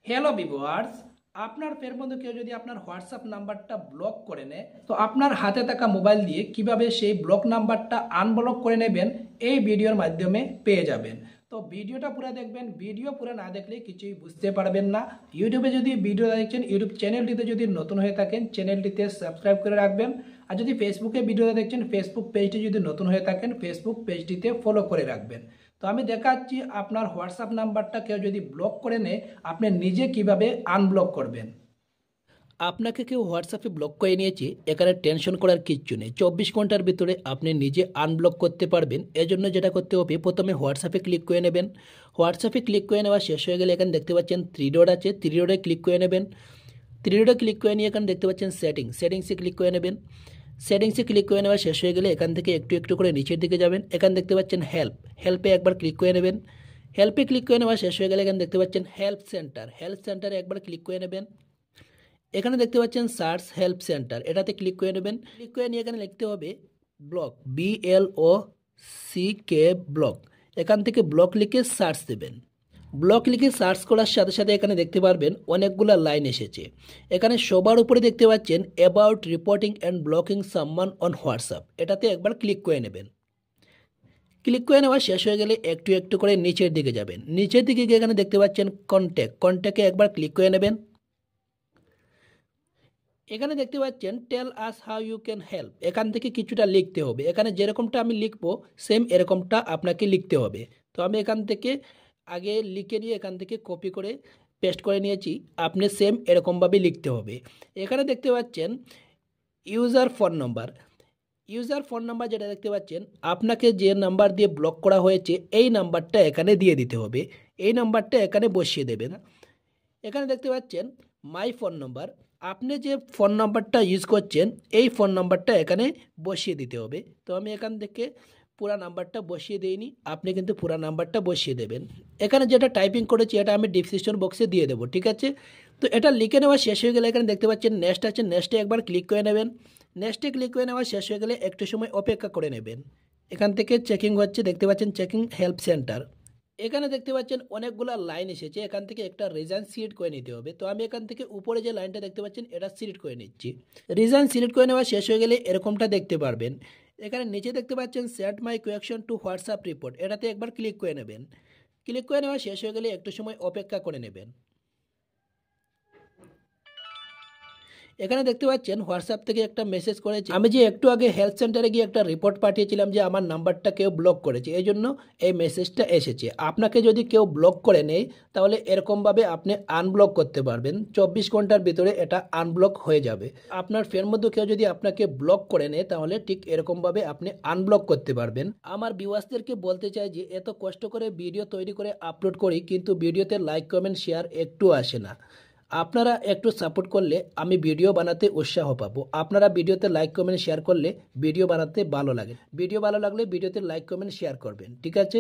Hello viewers, আপনার ফের বন্ধু কেউ যদি আপনার হোয়াটসঅ্যাপ নাম্বারটা ব্লক করে নেয়, তো আপনার হাতে থাকা মোবাইল দিয়ে কিভাবে সেই ব্লক নাম্বারটা আনব্লক করে নেবেন এই ভিডিওর মাধ্যমে পেয়ে যাবেন। তো ভিডিওটা পুরো দেখবেন, ভিডিও পুরো না দেখলে কিছুই বুঝতে পারবেন না। ইউটিউবে যদি ভিডিও দেখছেন, ইউটিউব চ্যানেলটিতে যদি নতুন হয়ে থাকেন চ্যানেলটিতে সাবস্ক্রাইব করে রাখবেন। আর যদি ফেসবুকে ভিডিওটা দেখছেন, ফেসবুক পেজটি যদি নতুন হয়ে থাকেন ফেসবুক পেজটিতে ফলো করে রাখবেন। তো আমি দেখাচ্ছি আপনার হোয়াটসঅ্যাপ নাম্বারটা কেউ যদি ব্লক করে নেয় আপনি নিজে কিভাবে আনব্লক করবেন। আপনাকে কেউ হোয়াটসঅ্যাপে ব্লক করে নিয়েছে, এখানে টেনশন করার কিচ্ছু নেই। 24 ঘন্টার ভিতরে আপনি নিজে আনব্লক করতে পারবেন। এজন্য যেটা করতে হবে, প্রথমে হোয়াটসঅ্যাপে ক্লিক করে নেবেন। হোয়াটসঅ্যাপে ক্লিক করে নেওয়া শেষ হয়ে গেলে এখানে দেখতে পাচ্ছেন 3 ডট আছে, 3 ডটে ক্লিক করে নেবেন। 3 ডটে ক্লিক করে নিয়ে এখানে দেখতে পাচ্ছেন সেটিংসে ক্লিক করে নেবেন। সেটিংসে ক্লিক করে নেওয়া শেষ হয়ে গেলে এখান থেকে একটু একটু করে নিচের দিকে যাবেন। এখানে দেখতে পাচ্ছেন হেল্পে একবার ক্লিক করে নেবেন। হেল্পে ক্লিক করে নেওয়া শেষ হয়ে গেলে এখানে দেখতে পাচ্ছেন হেল্প সেন্টারে একবার ক্লিক করে নেবেন। এখানে দেখতে পাচ্ছেন সার্চ হেল্প সেন্টার, এটাতে ক্লিক করে নেবেন। ক্লিক করে নিয়ে এখানে লিখতে হবে ব্লক, BLOCK ব্লক। এখান থেকে ব্লক লিখে সার্চ দেবেন। ব্লক লিখে সার্চ করার সাথে সাথে এখানে দেখতে পারবেন অনেকগুলো লাইন এসেছে। এখানে সবার উপরে দেখতে পাচ্ছেন about reporting and blocking someone on WhatsApp, এটাতে একবার ক্লিক করে নেবেন। ক্লিক করে নেওয়া শেষ হয়ে গেলে একটু একটু করে নিচের দিকে যাবেন। নিচের দিকে গিয়ে এখানে দেখতে পাচ্ছেন কন্ট্যাক্টে একবার ক্লিক করে নেবেন। এখানে দেখতে পাচ্ছেন tell us how you can help, এখান থেকে কিছুটা লিখতে হবে। এখানে যেরকমটা আমি লিখবো সেম এরকমটা আপনাকে লিখতে হবে। তো আমি এখান থেকে আগে লিখে নিয়ে এখান থেকে কপি করে পেস্ট করে নিয়েছি, আপনি সেম এরকমভাবে লিখতে হবে। এখানে দেখতে পাচ্ছেন ইউজার ফোন নাম্বার যেটা দেখতে পাচ্ছেন, আপনাকে যে নাম্বার দিয়ে ব্লক করা হয়েছে এই নাম্বারটা এখানে দিয়ে দিতে হবে। এই নাম্বারটা এখানে বসিয়ে দেবেন। এখানে দেখতে পাচ্ছেন মাই ফোন নাম্বার, আপনি যে ফোন নাম্বারটা ইউজ করছেন এই ফোন নাম্বারটা এখানে বসিয়ে দিতে হবে। তো আমি এখান থেকে পুরা নাম্বারটা বসিয়ে দিইনি, আপনি কিন্তু পুরা নাম্বারটা বসিয়ে দেবেন। এখানে যেটা টাইপিং করেছি এটা আমি ডিসক্রিপশন বক্সে দিয়ে দেবো, ঠিক আছে। তো এটা লিখে নেওয়া শেষ হয়ে গেলে এখানে দেখতে পাচ্ছেন নেক্সট আছে, নেক্সটে একবার ক্লিক করে নেবেন। নেক্সটে ক্লিক করে নেওয়া শেষ হয়ে গেলে একটু সময় অপেক্ষা করে নেবেন। এখান থেকে চেকিং হচ্ছে, দেখতে পাচ্ছেন চেকিং হেল্প সেন্টার। এখানে দেখতে পাচ্ছেন অনেকগুলো লাইন এসেছে, এখান থেকে একটা রিজন সিলেক্ট করে নিতে হবে। তো আমি এখান থেকে উপরে যে লাইনটা দেখতে পাচ্ছেন এটা সিলেক্ট করে নিচ্ছি। রিজন সিলেক্ট করে নেওয়া শেষ হয়ে গেলে এরকমটা দেখতে পারবেন। এখানে নিচে দেখতে পাচ্ছেন said my question two WhatsApp report, এটাতে একবার ক্লিক করে নেবেন। ক্লিক করে নেওয়া শেষ হয়ে গেলে একটু সময় অপেক্ষা করে নেবেন। এখানে দেখতে পাচ্ছেন হোয়াটসঅ্যাপ থেকে একটা মেসেজ করেছে, আমি যে একটু আগে হেলথ সেন্টারে গিয়ে একটা রিপোর্ট পাঠিয়েছিলাম যে আমার নাম্বারটা কেউ ব্লক করেছে, এই জন্য এই মেসেজটা এসেছে। আপনাকে যদি কেউ ব্লক করে নেয় তাহলে এরকমভাবে আপনি আনব্লক করতে পারবেন। 24 ঘন্টার ভিতরে এটা আনব্লক হয়ে যাবে। আপনার ফ্রেন্ড মধ্যে কেউ যদি আপনাকে ব্লক করে নেয় তাহলে ঠিক এরকমভাবে আপনি আনব্লক করতে পারবেন। আমার ভিউয়ার্সদেরকে বলতে চাই যে এত কষ্ট করে ভিডিও তৈরি করে আপলোড করি, কিন্তু ভিডিওতে লাইক কমেন্ট শেয়ার একটু আসে না। আপনারা একটু সাপোর্ট করলে আমি ভিডিও বানাতে উৎসাহ পাবো। আপনারা ভিডিওতে লাইক কমেন্ট শেয়ার করলে ভিডিও বানাতে ভালো লাগে। ভিডিও ভালো লাগলে ভিডিওতে লাইক কমেন্ট শেয়ার করবেন, ঠিক আছে।